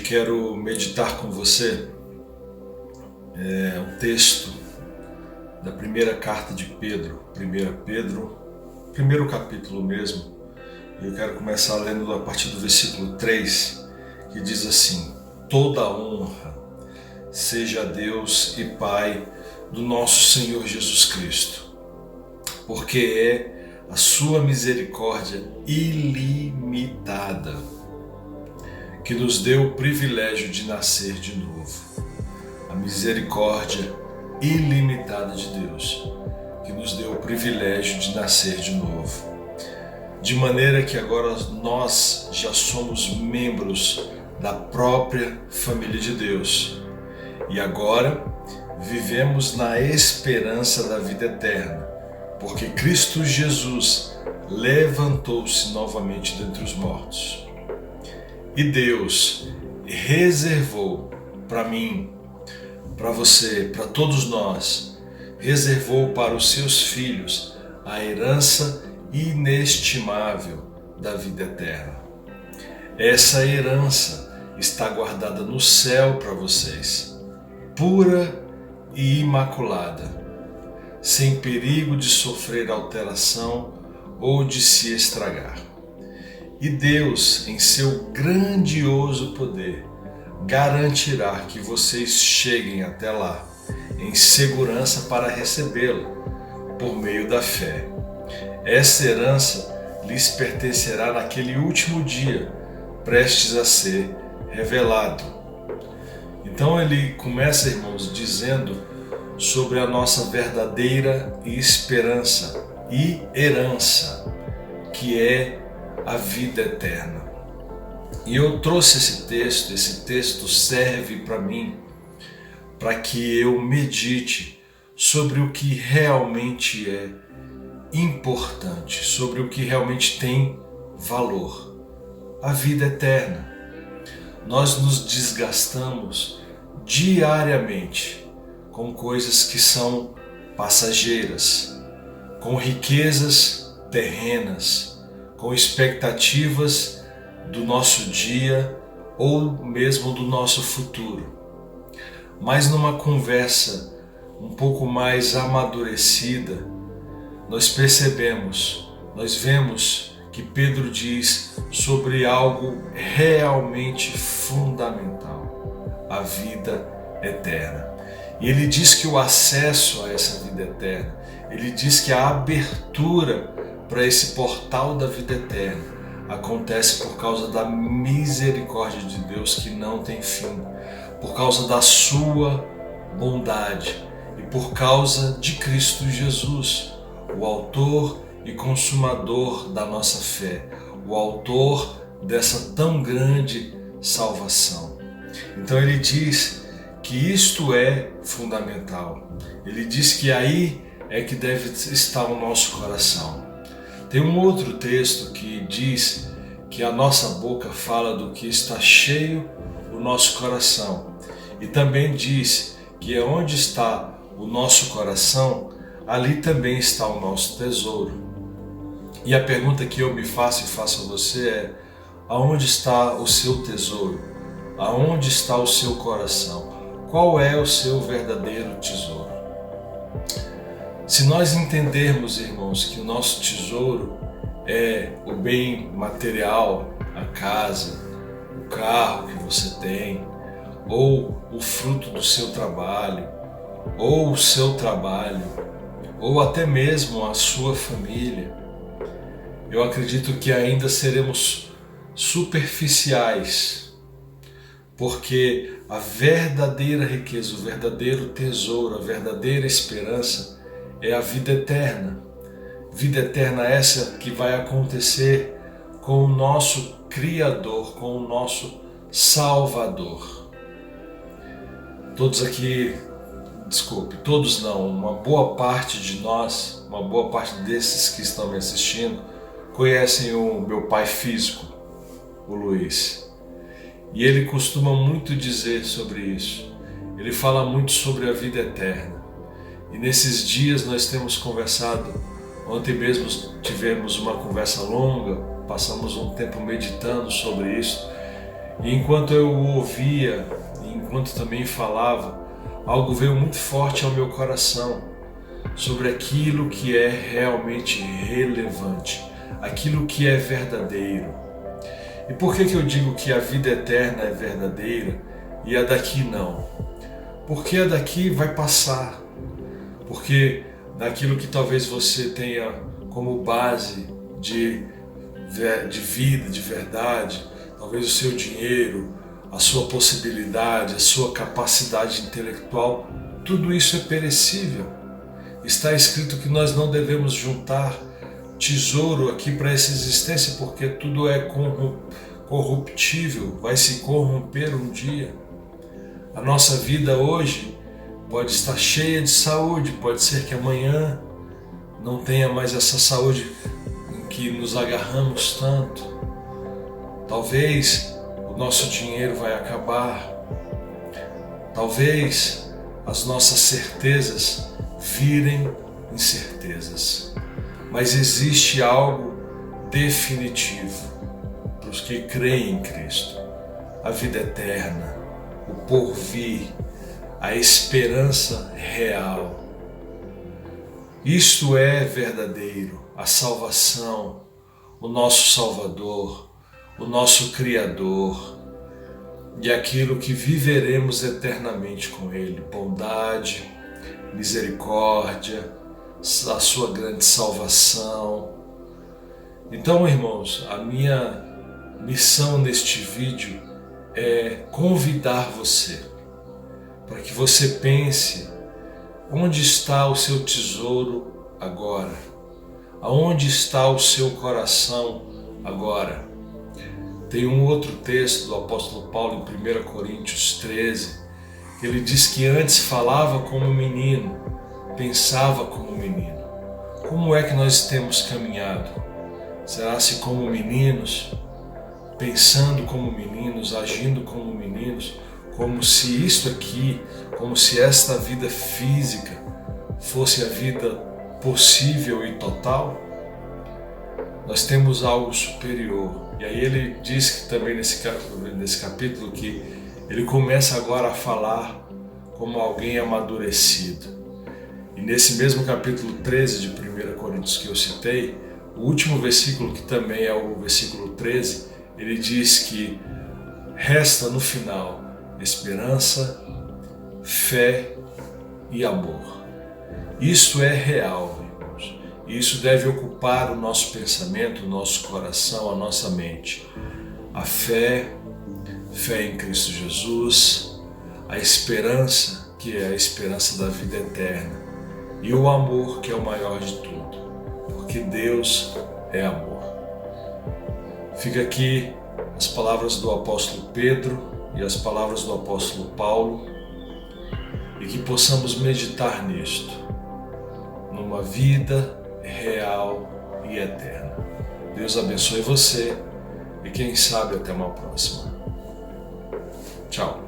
quero meditar com você um texto da primeira carta de Pedro, 1 Pedro, primeiro capítulo mesmo. Eu quero começar lendo a partir do versículo 3, que diz assim: toda honra seja a Deus e Pai do nosso Senhor Jesus Cristo, porque é a sua misericórdia ilimitada que nos deu o privilégio de nascer de novo. A misericórdia ilimitada de Deus que nos deu o privilégio de nascer de novo. De maneira que agora nós já somos membros da própria família de Deus. E agora vivemos na esperança da vida eterna, porque Cristo Jesus levantou-se novamente dentre os mortos. E Deus reservou para mim, para você, para todos nós, reservou para os seus filhos a herança inestimável da vida eterna. Essa herança está guardada no céu para vocês, pura e imaculada, sem perigo de sofrer alteração ou de se estragar. E Deus, em seu grandioso poder, garantirá que vocês cheguem até lá, em segurança para recebê-la, por meio da fé. Essa herança lhes pertencerá naquele último dia, prestes a ser revelado. Então ele começa, irmãos, dizendo sobre a nossa verdadeira esperança e herança, que é a vida eterna. E eu trouxe esse texto serve para mim, para que eu medite sobre o que realmente é importante, sobre o que realmente tem valor, a vida eterna. Nós nos desgastamos diariamente com coisas que são passageiras, com riquezas terrenas, com expectativas do nosso dia ou mesmo do nosso futuro. Mas numa conversa um pouco mais amadurecida, nós vemos que Pedro diz sobre algo realmente fundamental, a vida eterna. E ele diz que o acesso a essa vida eterna, ele diz que a abertura para esse portal da vida eterna acontece por causa da misericórdia de Deus que não tem fim, por causa da sua bondade e por causa de Cristo Jesus, o autor e consumador da nossa fé, o autor dessa tão grande salvação. Então ele diz que isto é fundamental. Ele diz que aí é que deve estar o nosso coração. Tem um outro texto que diz que a nossa boca fala do que está cheio o nosso coração. E também diz que onde está o nosso coração, ali também está o nosso tesouro. E a pergunta que eu me faço e faço a você é: aonde está o seu tesouro? Aonde está o seu coração? Qual é o seu verdadeiro tesouro? Se nós entendermos, irmãos, que o nosso tesouro é o bem material, a casa, o carro que você tem, ou o fruto do seu trabalho, ou o seu trabalho, ou até mesmo a sua família, eu acredito que ainda seremos superficiais, porque a verdadeira riqueza, o verdadeiro tesouro, a verdadeira esperança é a vida eterna. Vida eterna essa que vai acontecer com o nosso Criador, com o nosso Salvador. Todos não, uma boa parte de nós, uma boa parte desses que estão me assistindo, conhecem o meu pai físico, o Luiz. E ele costuma muito dizer sobre isso. Ele fala muito sobre a vida eterna. E nesses dias nós temos conversado. Ontem mesmo tivemos uma conversa longa, passamos um tempo meditando sobre isso. E enquanto eu o ouvia, e enquanto também falava, algo veio muito forte ao meu coração sobre aquilo que é realmente relevante, aquilo que é verdadeiro. E por que eu digo que a vida eterna é verdadeira e a daqui não? Porque a daqui vai passar, porque daquilo que talvez você tenha como base de vida, de verdade, talvez o seu dinheiro, a sua possibilidade, a sua capacidade intelectual, tudo isso é perecível. Está escrito que nós não devemos juntar tesouro aqui para essa existência, porque tudo é corruptível, vai se corromper um dia. A nossa vida hoje pode estar cheia de saúde, pode ser que amanhã não tenha mais essa saúde em que nos agarramos tanto. Talvez o nosso dinheiro vai acabar, talvez as nossas certezas virem incertezas, mas existe algo definitivo para os que creem em Cristo: a vida eterna, o porvir, a esperança real. Isto é verdadeiro, a salvação, o nosso Salvador, o nosso Criador, e aquilo que viveremos eternamente com Ele: bondade, misericórdia, a sua grande salvação. Então, irmãos, a minha missão neste vídeo é convidar você para que você pense onde está o seu tesouro agora, aonde está o seu coração agora. Tem um outro texto do apóstolo Paulo em 1 Coríntios 13, que ele diz que antes falava como menino, pensava como menino. Como é que nós temos caminhado? Será se como meninos, pensando como meninos, agindo como meninos, como se isto aqui, como se esta vida física fosse a vida possível e total? Nós temos algo superior. E aí ele diz que também nesse capítulo que ele começa agora a falar como alguém amadurecido. E nesse mesmo capítulo 13 de 1 Coríntios que eu citei, o último versículo, que também é o versículo 13, ele diz que resta no final esperança, fé e amor. Isso é real, irmãos. Isso deve ocupar o nosso pensamento, o nosso coração, a nossa mente. A fé em Cristo Jesus, a esperança, que é a esperança da vida eterna, e o amor, que é o maior de tudo, porque Deus é amor. Fica aqui as palavras do apóstolo Pedro e as palavras do apóstolo Paulo, e que possamos meditar nisto, numa vida real e eterna. Deus abençoe você e quem sabe até uma próxima. Tchau.